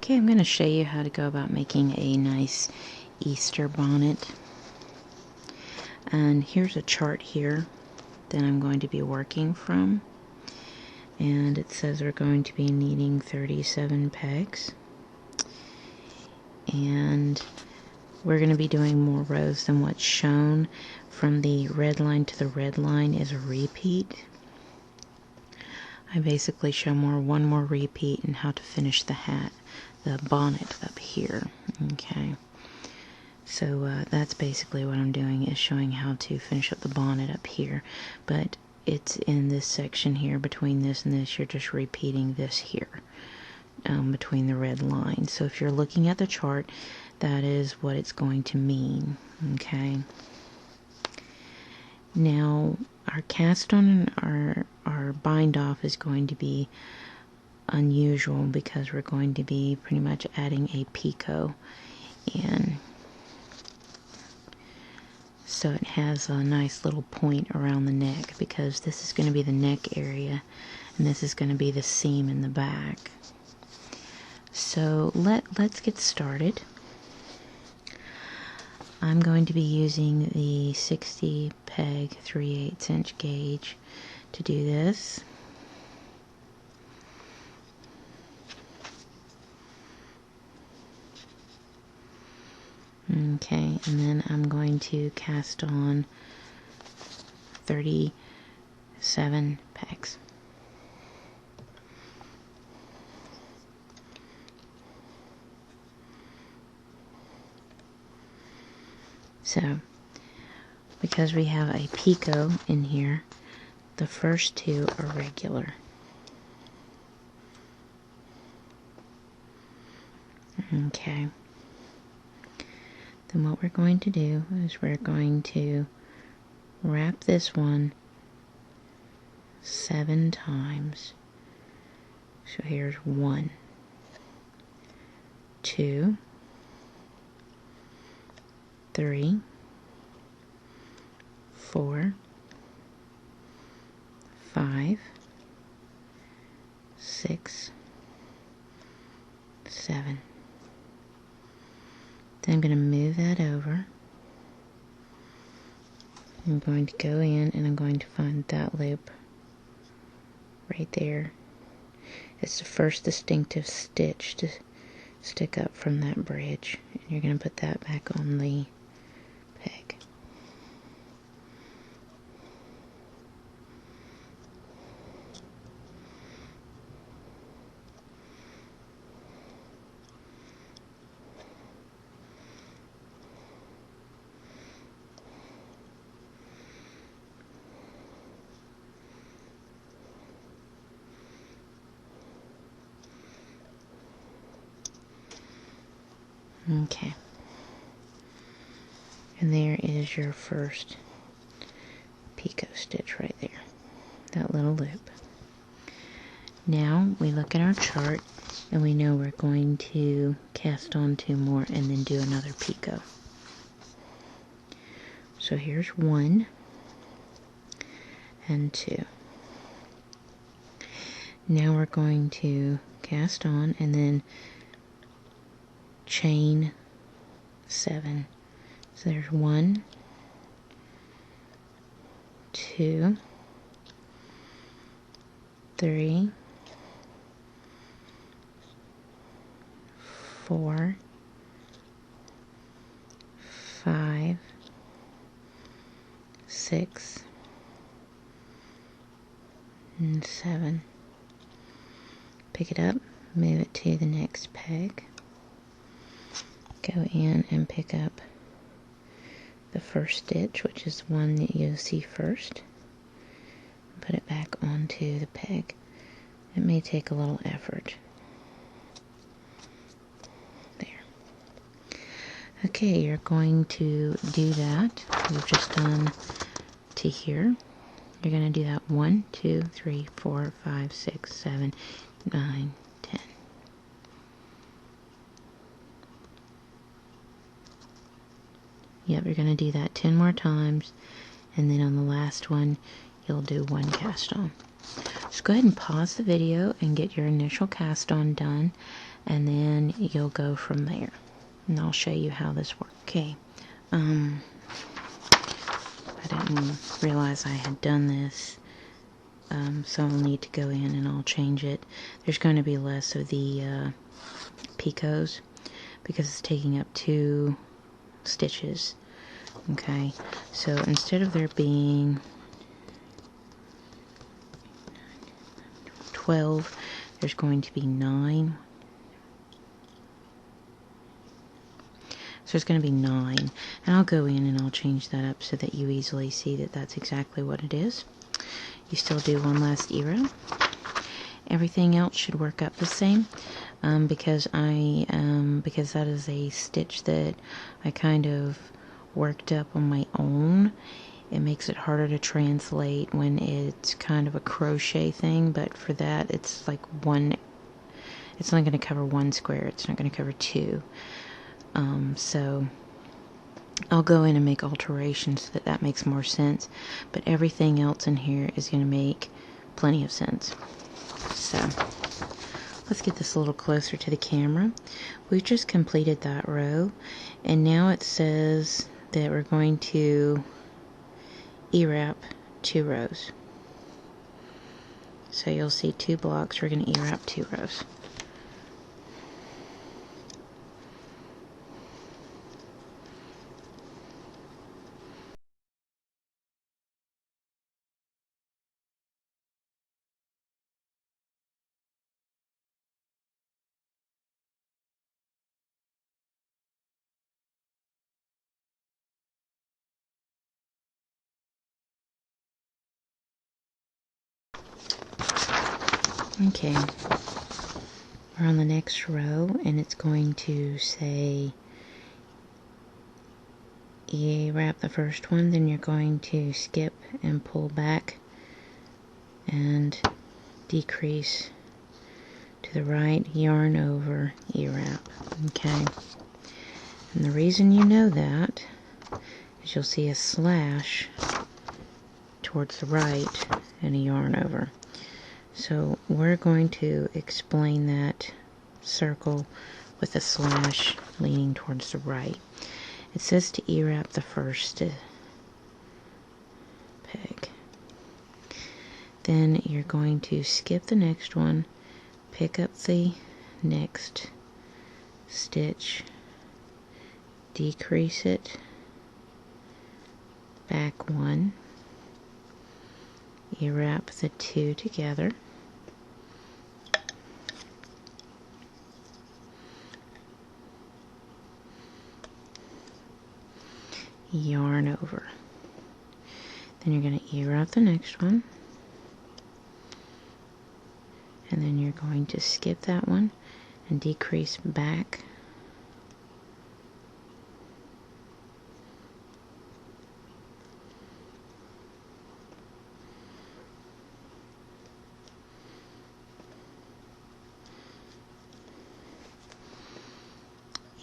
Okay, I'm going to show you how to go about making a nice Easter bonnet. And here's a chart here that I'm going to be working from. And it says we're going to be needing 37 pegs. And we're going to be doing more rows than what's shown. From the red line to the red line is a repeat. I basically show one more repeat and how to finish the hat, the bonnet up here. Okay, so that's basically what I'm doing, is showing how to finish up the bonnet up here. But it's in this section here, between this and this, you're just repeating this here between the red lines. So if you're looking at the chart, that is what it's going to mean. Okay. Now, our cast on and our bind off is going to be unusual because we're going to be pretty much adding a pico in. So it has a nice little point around the neck, because this is going to be the neck area and this is going to be the seam in the back. So let's get started. I'm going to be using the 60 peg 3/8 inch gauge to do this. Okay, and then I'm going to cast on 37 pegs. So, because we have a pico in here, the first two are regular. Okay. Then what we're going to do is we're going to wrap this one 7 times. So here's 1, 2, 3, 4, 5, 6, 7. Then I'm going to move that over. I'm going to go in and I'm going to find that loop right there. It's the first distinctive stitch to stick up from that bridge. And you're going to put that back on the peg. Okay, and there is your first pico stitch right there, that little loop. Now we look at our chart and we know we're going to cast on 2 more and then do another pico. So here's 1 and 2. Now we're going to cast on and then chain 7. So there's 1, 2, 3, 4, 5, 6, and 7. Pick it up, move it to the next peg. Go in and pick up the first stitch, which is the one that you'll see first. Put it back onto the peg. It may take a little effort. There. Okay, you're going to do that. We've just done to here. You're going to do that 1, 2, 3, 4, 5, 6, 7, 9, 10. Yep, you're going to do that 10 more times, and then on the last one, you'll do 1 cast on. Just go ahead and pause the video and get your initial cast on done, and then you'll go from there. And I'll show you how this works. Okay, I didn't realize I had done this, so I'll need to go in and I'll change it. There's going to be less of the picos because it's taking up 2 stitches. Okay, so instead of there being 12, there's going to be 9. So there's going to be 9, and I'll go in and I'll change that up so that you easily see that that's exactly what it is. You still do one last E-row. Everything else should work up the same, because that is a stitch that I kind of worked up on my own. It makes it harder to translate when it's kind of a crochet thing, but for that it's like it's only going to cover 1 square, it's not going to cover 2. So I'll go in and make alterations so that makes more sense, but everything else in here is going to make plenty of sense. So let's get this a little closer to the camera. We've just completed that row, and now it says that we're going to E-wrap 2 rows. So you'll see 2 blocks, we're going to E-wrap 2 rows. Okay, we're on the next row, and it's going to say E-wrap the first one, then you're going to skip and pull back and decrease to the right, yarn over, E-wrap. Okay, and the reason you know that is you'll see a slash towards the right and a yarn over. So we're going to explain that circle with a slash leaning towards the right. It says to E-wrap the first peg. Then you're going to skip the next one, pick up the next stitch, decrease it, back 1, E-wrap the 2 together, yarn over. Then you're going to E-wrap the next one, and then you're going to skip that one and decrease back,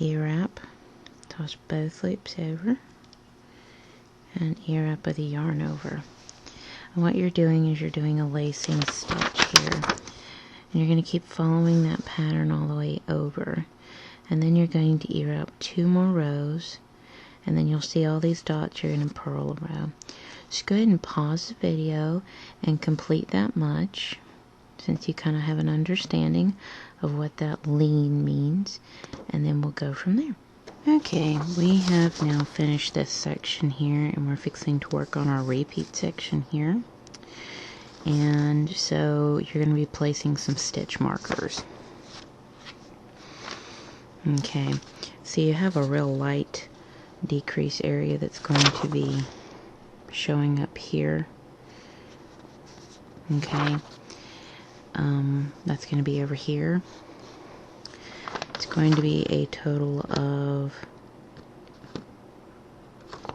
E-wrap, toss both loops over, and E-wrap with a yarn over. And what you're doing is you're doing a lacing stitch here, and you're going to keep following that pattern all the way over, and then you're going to E-wrap 2 more rows, and then you'll see all these dots. You're going to purl a row. Just go ahead and pause the video and complete that much, since you kind of have an understanding of what that lean means, and then we'll go from there. Okay, we have now finished this section here, and we're fixing to work on our repeat section here. And so you're going to be placing some stitch markers. Okay, so you have a real light decrease area that's going to be showing up here. Okay, that's going to be over here. It's going to be a total of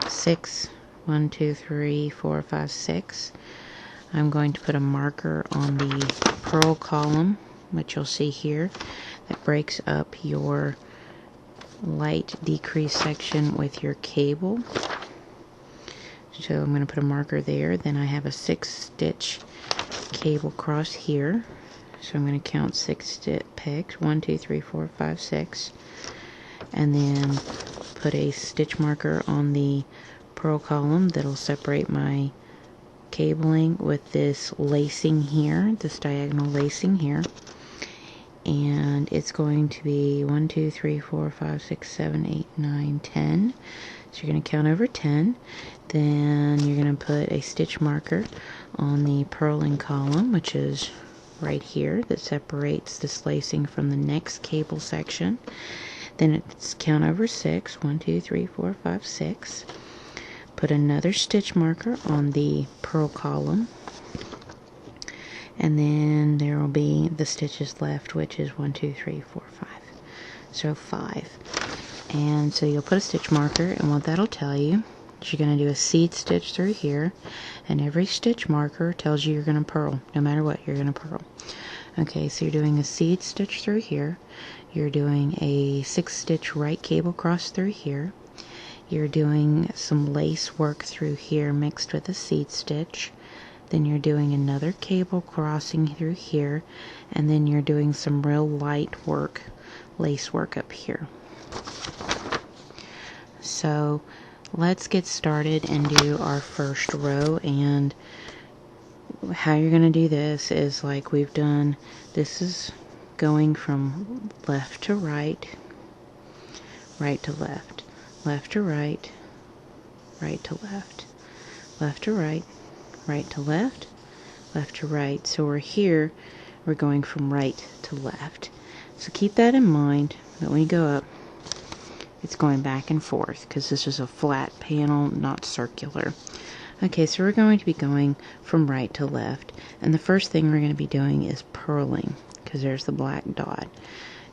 6. 1, 2, 3, 4, 5, 6. I'm going to put a marker on the purl column, which you'll see here, that breaks up your light decrease section with your cable. So I'm going to put a marker there. Then I have a 6 stitch cable cross here. So I'm going to count 6 pegs, 1, 2, 3, 4, 5, 6, and then put a stitch marker on the purl column that'll separate my cabling with this lacing here, this diagonal lacing here. And it's going to be 1, 2, 3, 4, 5, 6, 7, 8, 9, 10. So you're going to count over 10. Then you're going to put a stitch marker on the purling column, which is right here, that separates this lacing from the next cable section. Then it's count over 6. 1, 2, 3, 4, 5, 6. Put another stitch marker on the purl column. And then there will be the stitches left, which is 1, 2, 3, 4, 5. So 5. And so you'll put a stitch marker, and what that'll tell you is you're going to do a seed stitch through here, and every stitch marker tells you you're going to purl. No matter what, you're going to purl. Okay, so you're doing a seed stitch through here. You're doing a 6-stitch right cable cross through here. You're doing some lace work through here mixed with a seed stitch. Then you're doing another cable crossing through here, and then you're doing some real light work, lace work up here. So let's get started and do our first row. And how you're going to do this is like we've done. This is going from left to right, right to left, left to right, right to left, left to right, right to left, left to right. So we're here, we're going from right to left. So keep that in mind, that when you go up, it's going back and forth, because this is a flat panel, not circular. Okay, so we're going to be going from right to left, and the first thing we're going to be doing is purling, because there's the black dot,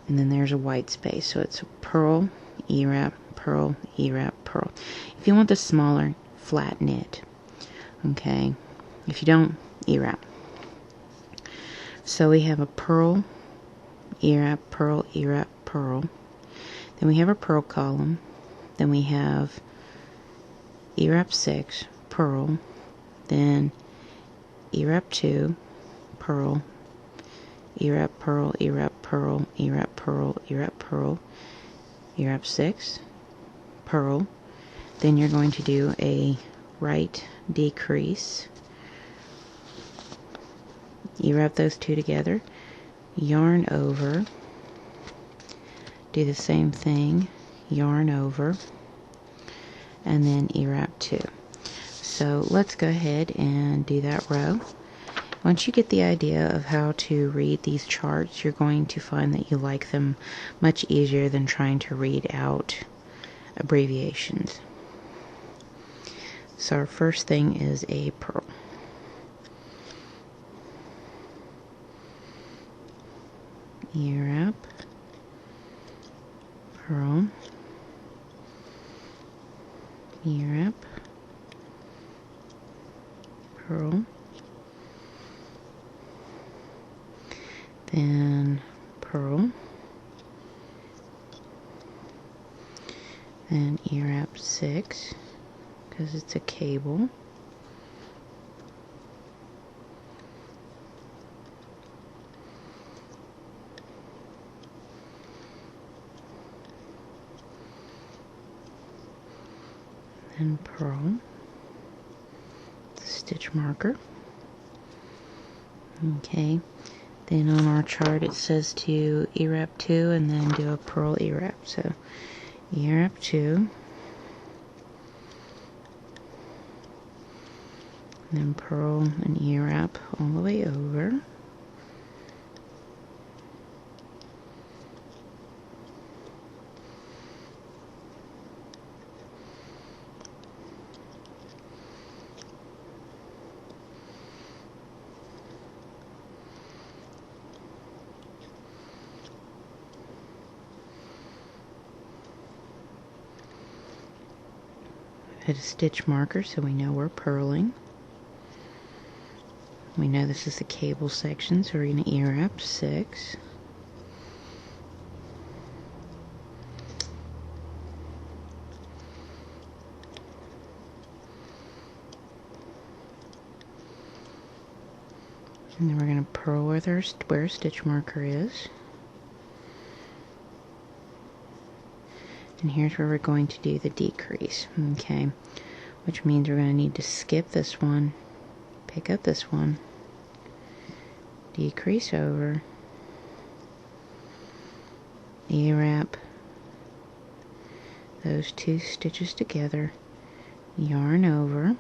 and then there's a white space. So it's purl, E-wrap, purl, E-wrap, purl. If you want the smaller, flat knit. Okay, if you don't, E-wrap. So we have a purl, E-wrap, purl, E-wrap, purl. Then we have a purl column. Then we have E-wrap 6, purl. Then E-wrap 2, purl, E-wrap, purl, E-wrap, purl, E-wrap, purl, E-wrap, purl, E-wrap 6, purl. Then you're going to do a right decrease. E-wrap those two together, yarn over, do the same thing, yarn over, and then E-wrap 2. So let's go ahead and do that row. Once you get the idea of how to read these charts, you're going to find that you like them much easier than trying to read out abbreviations. So our first thing is a purl. E-wrap, purl, E-wrap, purl, then purl, then E-wrap 6, because it's a cable, then purl, stitch marker. Okay, then on our chart it says to E-wrap 2 and then do a purl E-wrap. So E-wrap 2, then purl and E-wrap all the way over. Put a stitch marker so we know we're purling. We know this is the cable section, so we're going to E-wrap 6. And then we're going to purl with our where our stitch marker is. And here's where we're going to do the decrease, okay? Which means we're going to need to skip this one, pick up this one, decrease over, E-wrap those two stitches together, yarn over,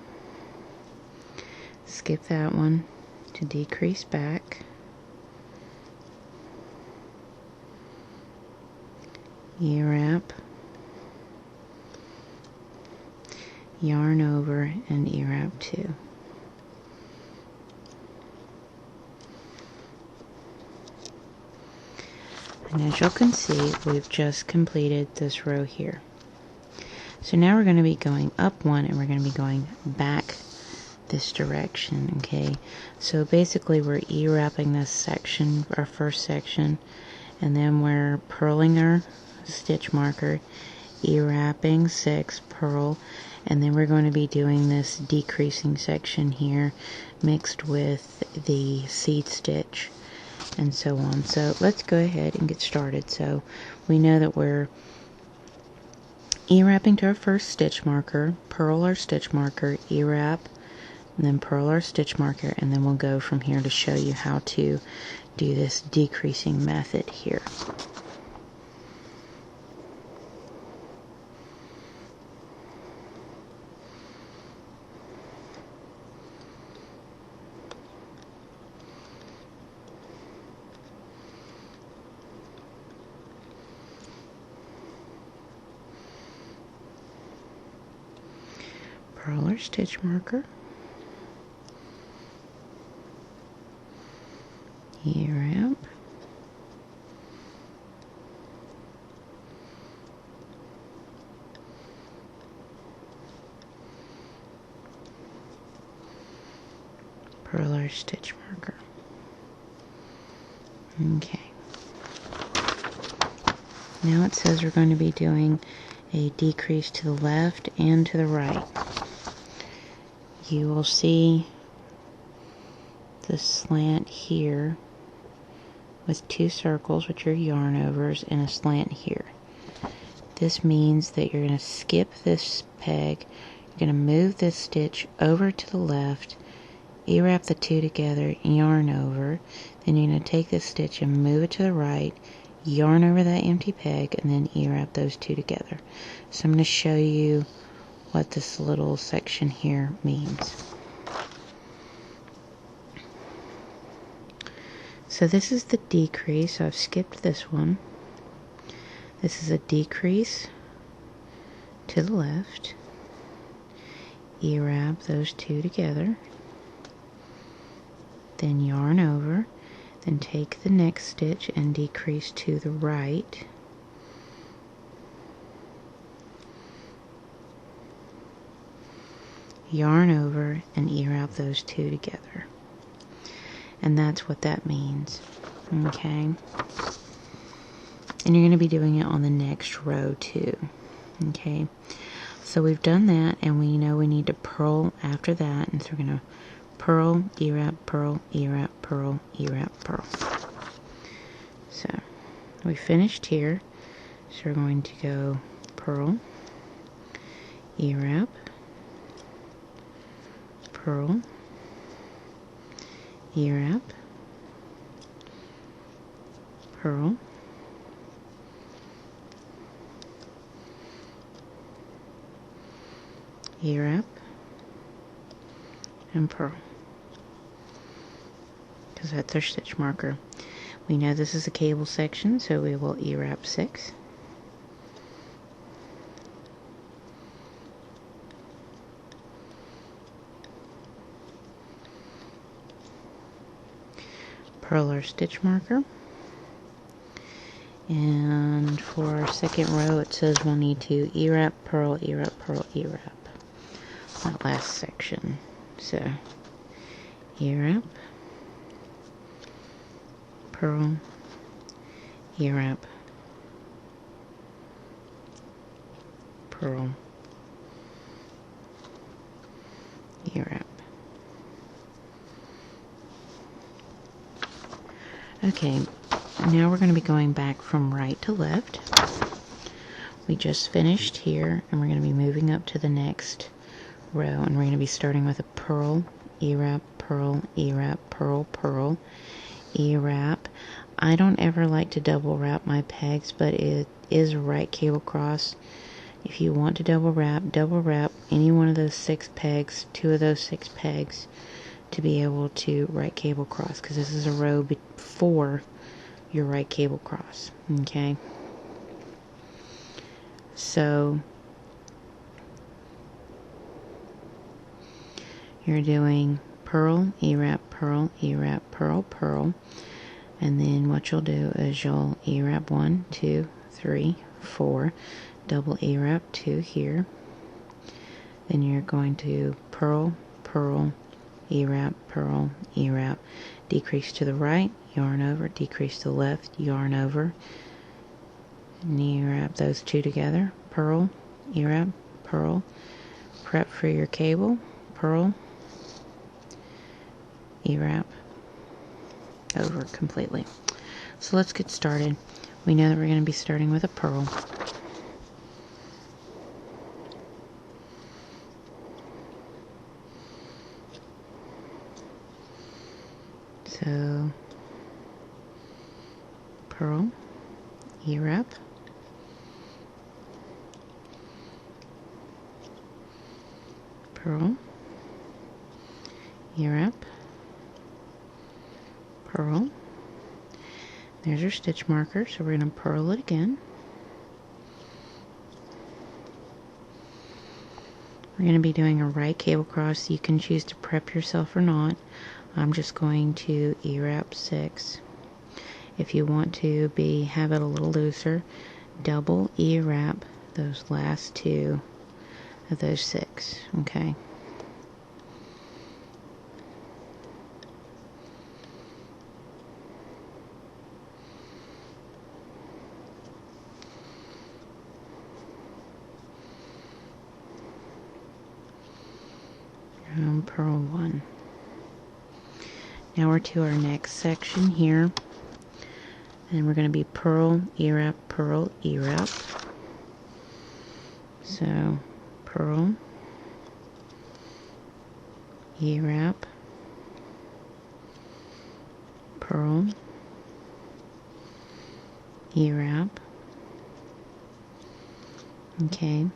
skip that one to decrease back, E-wrap, yarn over, and E-wrap 2. And as you can see, we've just completed this row here. So now we're going to be going up one and we're going to be going back this direction, okay? So basically we're E-wrapping this section, our first section, and then we're purling our stitch marker, E-wrapping 6, purl, and then we're going to be doing this decreasing section here mixed with the seed stitch and so on. So let's go ahead and get started. So we know that we're E-wrapping to our first stitch marker, purl our stitch marker, E-wrap, and then purl our stitch marker, and then we'll go from here to show you how to do this decreasing method here. Purl our stitch marker, E-wrap, purl our stitch marker. Okay. Now it says we're going to be doing a decrease to the left and to the right. You will see the slant here with 2 circles, which are yarn overs, and a slant here. This means that you're going to skip this peg, you're going to move this stitch over to the left, E-wrap the 2 together, yarn over, then you're going to take this stitch and move it to the right, yarn over that empty peg, and then E-wrap those 2 together. So I'm going to show you what this little section here means. So this is the decrease. I've skipped this one. This is a decrease to the left. E-wrap those 2 together. Then yarn over. Then take the next stitch and decrease to the right. Yarn over and E-wrap those 2 together. And that's what that means. Okay. And you're going to be doing it on the next row too. Okay. So we've done that, and we know we need to purl after that. And so we're going to purl, E-wrap, purl, E-wrap, purl, E-wrap, purl. So we finished here. So we're going to go purl, E-wrap, purl, E-wrap, purl, E-wrap, and purl, because that's our stitch marker. We know this is a cable section, so we will E-wrap 6. Purl our stitch marker, and for our second row it says we'll need to E-wrap, purl, E-wrap, purl, E-wrap, that last section. So E-wrap, purl, E-wrap, purl, E-wrap, Okay, now we're going to be going back from right to left. We just finished here, and we're going to be moving up to the next row, and we're going to be starting with a purl, E-wrap, purl, E-wrap, purl, purl, E-wrap. I don't ever like to double wrap my pegs, but it is a right cable cross. If you want to double wrap any one of those 6 pegs, 2 of those 6 pegs, to be able to right cable cross, because this is a row before your right cable cross. Okay, so you're doing purl, E-wrap, purl, E-wrap, purl, purl, and then what you'll do is you'll E-wrap 1, 2, 3, 4, double E-wrap 2 here, then you're going to purl, purl, E-wrap, purl, E-wrap, decrease to the right, yarn over, decrease to the left, yarn over, and E-wrap those 2 together, purl, E-wrap, purl, prep for your cable, purl, E-wrap, over completely. So let's get started. We know that we're going to be starting with a purl. So purl, E-wrap, purl, E-wrap, purl. There's your stitch marker, so we're going to purl it again. We're going to be doing a right cable cross. You can choose to prep yourself or not. I'm just going to E-wrap 6. If you want to have it a little looser, double E-wrap those last 2 of those 6. Okay. Purl 1. Now we're to our next section here, and we're going to be purl, E-wrap, purl, E-wrap. So purl, E-wrap, purl, E-wrap. Okay.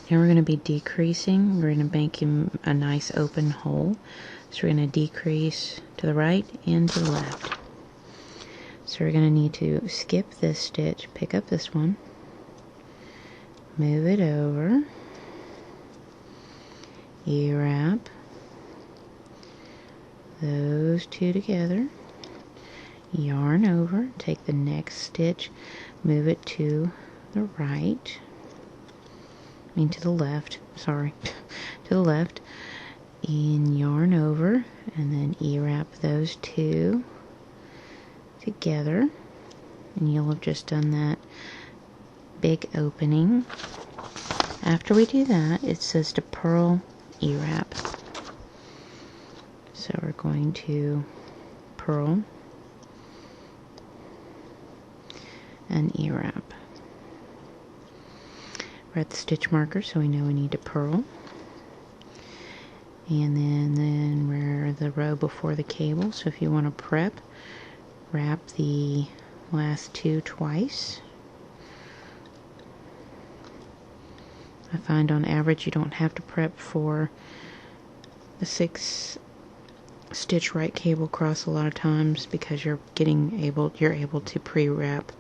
Now we're going to be decreasing. We're going to make him a nice open hole. So we're going to decrease to the right and to the left. So we're going to need to skip this stitch, pick up this one, move it over, E-wrap those 2 together, yarn over, take the next stitch, move it to the right. To the left, sorry, to the left, and yarn over, and then E-wrap those 2 together, and you'll have just done that big opening. After we do that, it says to purl, E-wrap. So we're going to purl and E-wrap. We're at the stitch marker, so we know we need to purl. And then we're the row before the cable, so if you want to prep, wrap the last 2 twice. I find on average you don't have to prep for the 6 stitch right cable cross a lot of times, because you're able to pre-wrap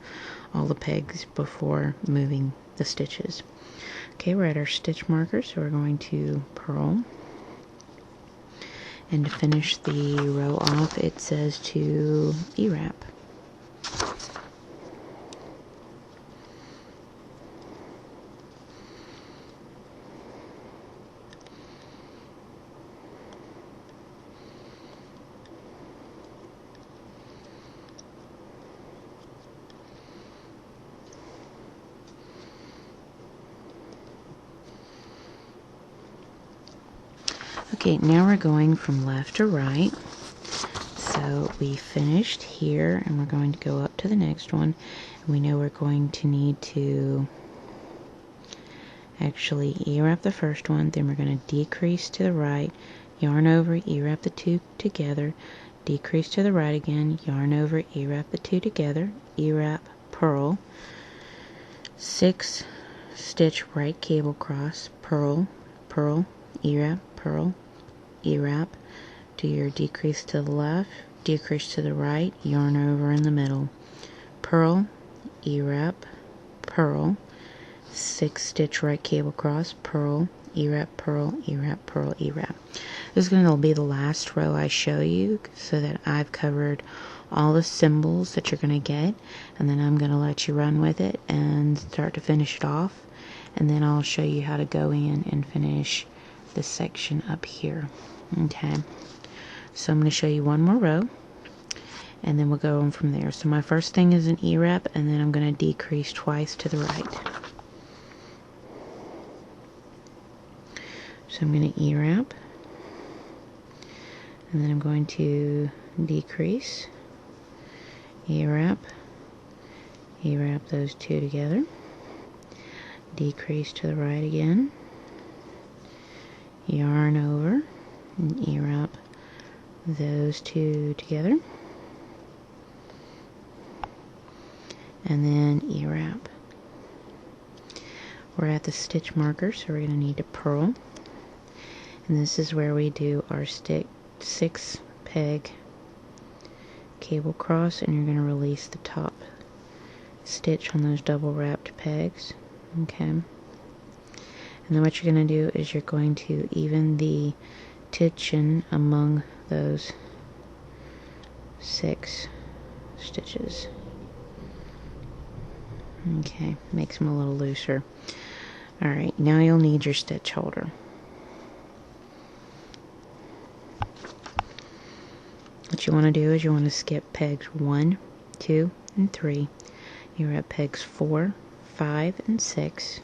all the pegs before moving the stitches. Okay, we're at our stitch marker, so we're going to purl. And to finish the row off, it says to E-wrap. Okay, now we're going from left to right. So we finished here, and we're going to go up to the next one. And we know we're going to need to actually E-wrap the first one, then we're going to decrease to the right, yarn over, E-wrap the two together, decrease to the right again, yarn over, E-wrap the two together, E-wrap, purl, 6 stitch right cable cross, purl, purl, E-wrap, purl, E-wrap, do your decrease to the left, decrease to the right, yarn over in the middle, purl, E-wrap, purl, 6 stitch right cable cross, purl, E-wrap, purl, E-wrap, purl, E-wrap. This is going to be the last row I show you, so that I've covered all the symbols that you're going to get, and then I'm going to let you run with it and start to finish it off, and then I'll show you how to go in and finish this section up here. Okay, so I'm going to show you one more row, and then we'll go on from there. So my first thing is an E-wrap, and then I'm going to decrease twice to the right. So I'm going to E-wrap, and then I'm going to decrease, E-wrap, E-wrap those two together, decrease to the right again, yarn over, and E-wrap those two together, and then E-wrap. We're at the stitch marker, so we're going to need to purl. And this is where we do our 6 peg cable cross, and you're going to release the top stitch on those double wrapped pegs. Okay. And then what you're going to do is you're going to even the tension among those 6 stitches. Okay, makes them a little looser. Alright, now you'll need your stitch holder. What you want to do is you want to skip pegs 1, 2, and 3. You're at pegs 4, 5, and 6.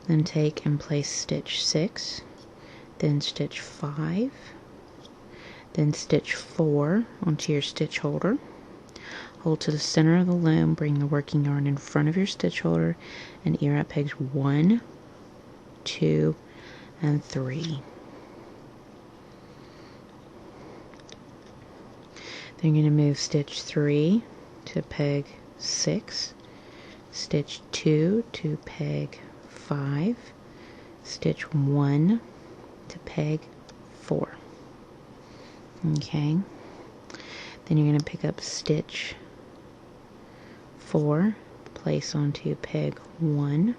Then take and place stitch 6, then stitch 5, then stitch 4 onto your stitch holder. Hold to the center of the loom, bring the working yarn in front of your stitch holder, and E-wrap pegs 1, 2, and 3. Then you're going to move stitch 3 to peg 6, stitch 2 to peg 5, stitch 1 to peg 4. Okay, then you're going to pick up stitch 4, place onto peg 1,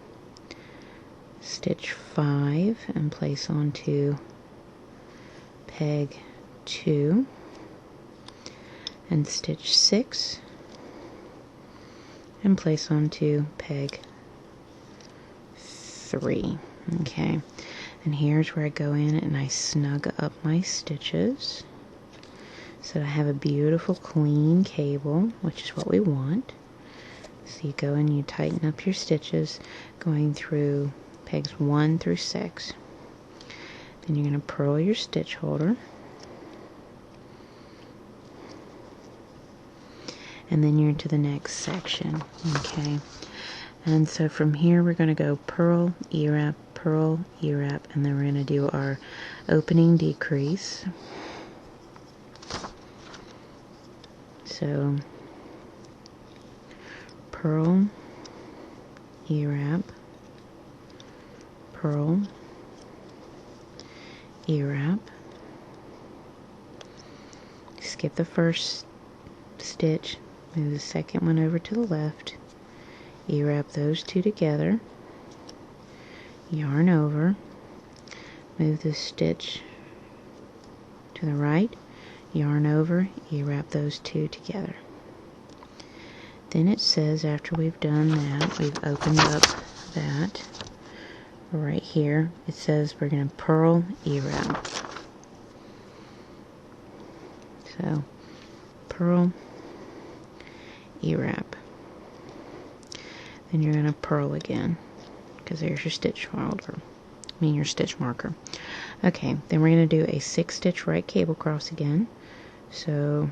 stitch 5 and place onto peg 2, and stitch 6 and place onto peg 3. Okay, and here's where I go in and I snug up my stitches so that I have a beautiful clean cable, which is what we want. So you go and you tighten up your stitches going through pegs 1 through 6. Then you're going to purl your stitch holder, and then you're into the next section. Okay, and so from here we're going to go purl, E-wrap, and then we're going to do our opening decrease. So purl, E-wrap, purl, E-wrap, skip the first stitch, move the second one over to the left, E-wrap those two together, yarn over, move the stitch to the right, yarn over, E-wrap those two together. Then it says after we've done that, we've opened up that right here, it says we're going to purl, E-wrap. So purl, E-wrap. Then you're going to purl again, because there's your stitch holder. mean your stitch marker. Okay, then we're going to do a 6-stitch right cable cross again. So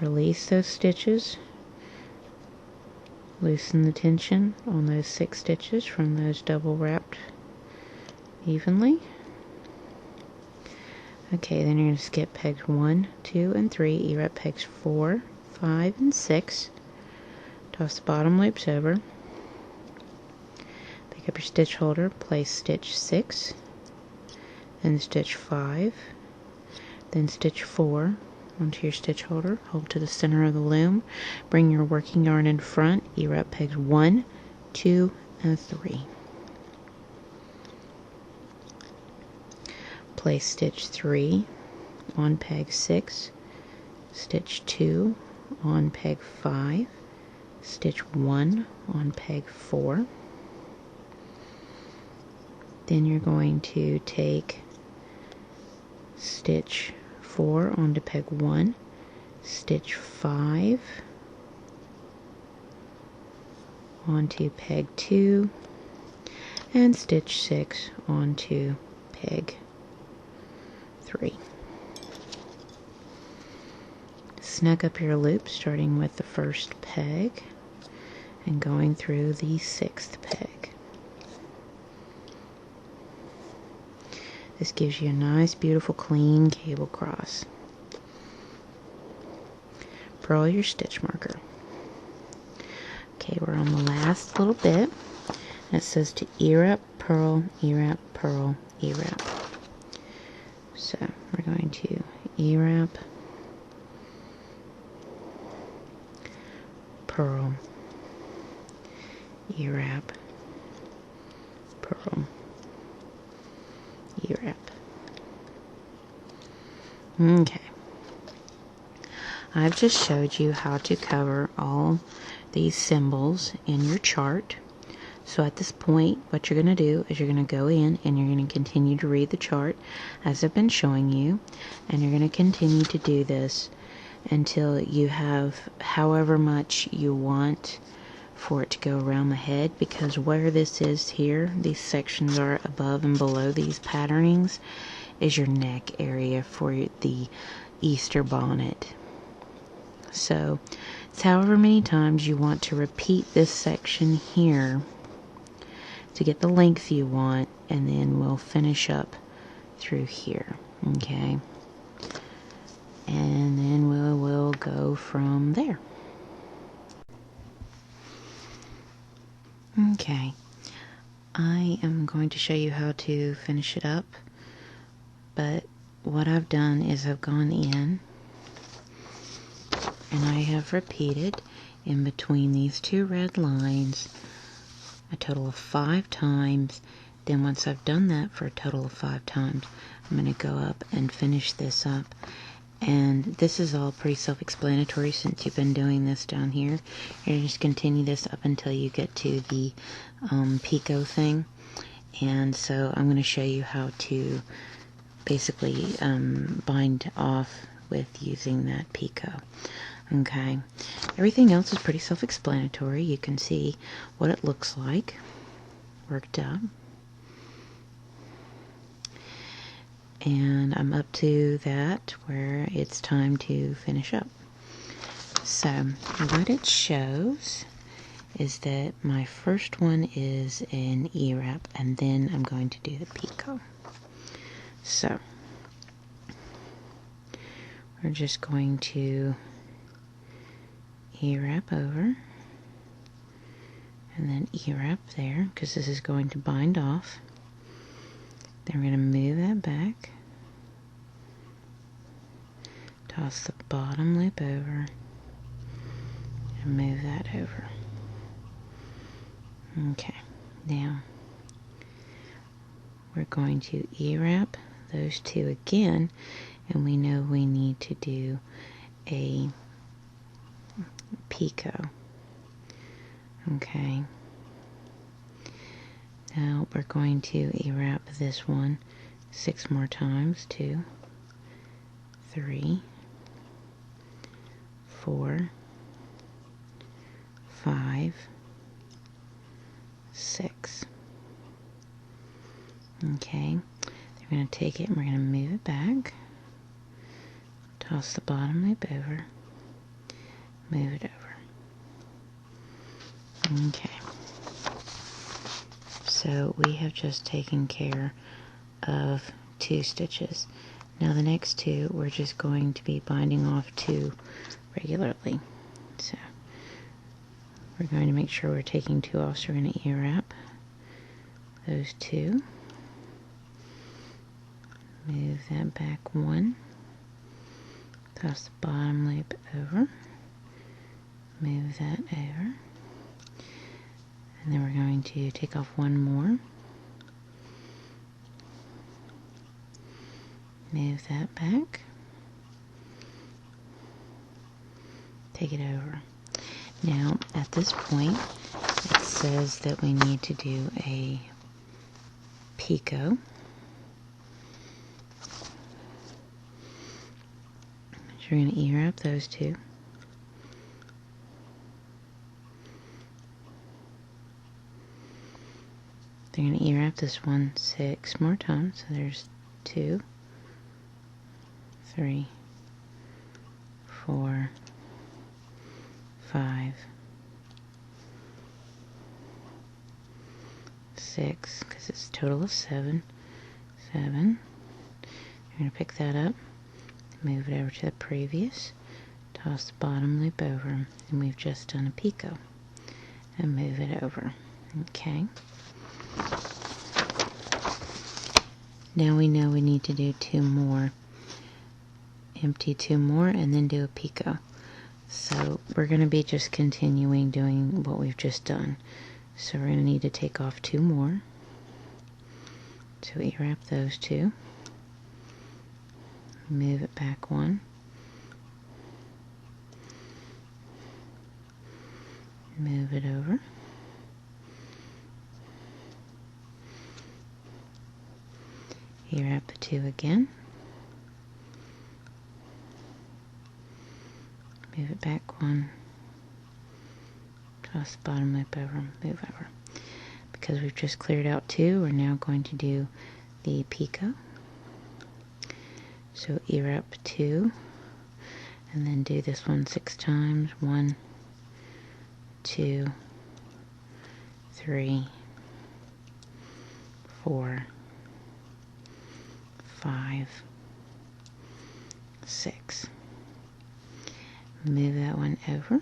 release those stitches, loosen the tension on those 6 stitches from those double wrapped evenly. Okay, then you're going to skip pegs 1, 2, and 3, E-wrap pegs 4, 5, and 6, toss the bottom loops over, pick up your stitch holder, place stitch 6, then stitch 5, then stitch 4 onto your stitch holder, hold to the center of the loom, bring your working yarn in front, E-wrap pegs 1, 2, and 3. Place stitch 3 on peg 6, stitch 2 on peg 5, stitch 1 on peg 4. Then you're going to take stitch 4 onto peg 1, stitch 5 onto peg 2, and stitch 6 onto peg 3. Snug up your loop starting with the first peg and going through the 6th peg. This gives you a nice, beautiful, clean cable cross. Purl your stitch marker. Okay, we're on the last little bit. It says to E-wrap, purl, E-wrap, purl, E-wrap. So we're going to E-wrap, purl, E-wrap, purl, E-wrap. Okay. I've just showed you how to cover all these symbols in your chart. So at this point, what you're going to do is you're going to go in and you're going to continue to read the chart as I've been showing you, and you're going to continue to do this until you have however much you want for it to go around the head, because where this is here, these sections are above and below these patternings, is your neck area for the Easter bonnet. So it's however many times you want to repeat this section here to get the length you want, and then we'll finish up through here. Okay, and then we'll go from there. Okay, I am going to show you how to finish it up, but what I've done is I've gone in and I have repeated in between these 2 red lines a total of 5 times. Then once I've done that for a total of 5 times, I'm going to go up and finish this up. And this is all pretty self-explanatory since you've been doing this down here. You're just continue this up until you get to the pico thing. And so I'm going to show you how to basically bind off with using that pico. Okay, everything else is pretty self-explanatory. You can see what it looks like worked up. And I'm up to that where it's time to finish up. So what it shows is that my first one is an E-wrap, and then I'm going to do the pico. So we're just going to E-wrap over and then E-wrap there, because this is going to bind off. Then we're going to move that back, toss the bottom loop over, and move that over. Okay, now we're going to E-wrap those 2 again, and we know we need to do a pico. Okay, now we're going to E-wrap this one 6 more times. 2, 3, 4, 5, 6. Okay, we're going to take it and we're going to move it back, toss the bottom loop over, move it over. Okay, so we have just taken care of 2 stitches. Now the next 2 we're just going to be binding off 2 regularly. So we're going to make sure we're taking 2 off, so we're going to ear wrap those 2, move that back 1, toss the bottom loop over, move that over, and then we're going to take off 1 more, move that back, take it over. Now at this point it says that we need to do a pico. So we're going to ear wrap those 2. They're going to ear wrap this one 6 more times. So there's 2, 3, 4, 5, 6, because it's a total of 7. You're going to pick that up, move it over to the previous, toss the bottom loop over, and we've just done a pico, and move it over. Okay. Now we know we need to do 2 more, empty 2 more, and then do a pico. So we're going to be just continuing doing what we've just done. So we're going to need to take off 2 more. So ear wrap those 2. Move it back 1. Move it over. Ear wrap the 2 again. Move it back 1. Toss the bottom loop over, move over. Because we've just cleared out 2, we're now going to do the pico. So ear wrap 2, and then do this one 6 times. 1, 2, 3, 4, 5, 6. Move that one over,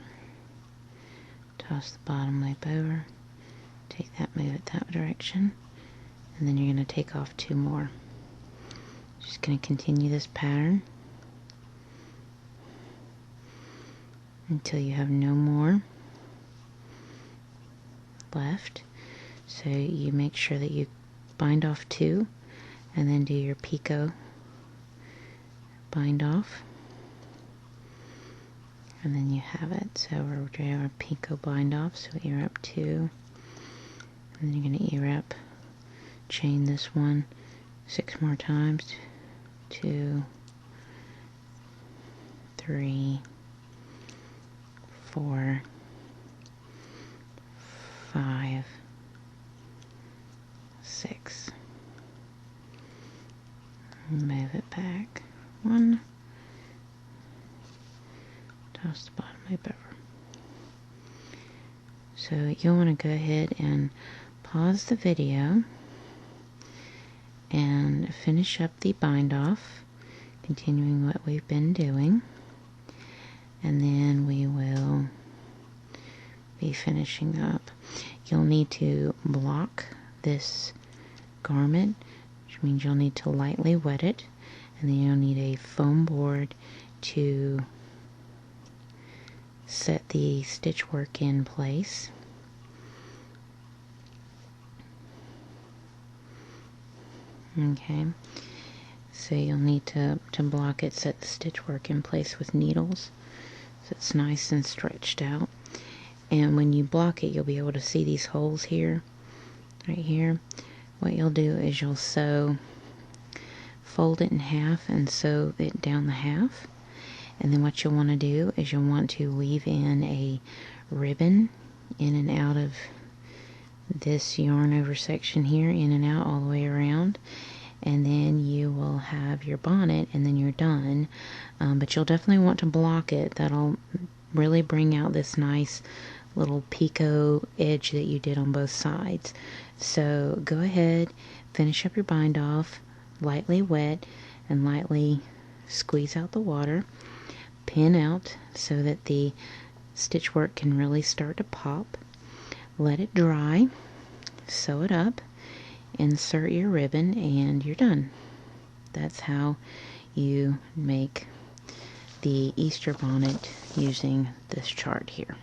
toss the bottom loop over, take that, move it that direction, and then you're going to take off 2 more. Just going to continue this pattern until you have no more left. So you make sure that you bind off 2 and then do your pico bind off, and then you have it. So we're doing our pico bind off, so ear wrap 2, and then you're going to ear wrap, chain this one 6 more times. 2, 3, 4, 5, 6. Move it back 1. Toss the bottom loop over. So you'll want to go ahead and pause the video and finish up the bind off, continuing what we've been doing, and then we will be finishing up. You'll need to block this garment, which means you'll need to lightly wet it, and then you'll need a foam board to set the stitch work in place. Okay, so you'll need to block it, set the stitch work in place with needles so it's nice and stretched out. And when you block it, you'll be able to see these holes here, right here. What you'll do is you'll fold it in half and sew it down the half. And then what you'll want to do is you'll want to weave in a ribbon in and out of this yarn over section here in and out all the way around, and then you will have your bonnet, and then you're done. But you'll definitely want to block it. That'll really bring out this nice little pico edge that you did on both sides. So go ahead, finish up your bind off, lightly wet, and lightly squeeze out the water. Pin out so that the stitch work can really start to pop. Let it dry, sew it up, insert your ribbon, and you're done. That's how you make the Easter bonnet using this chart here.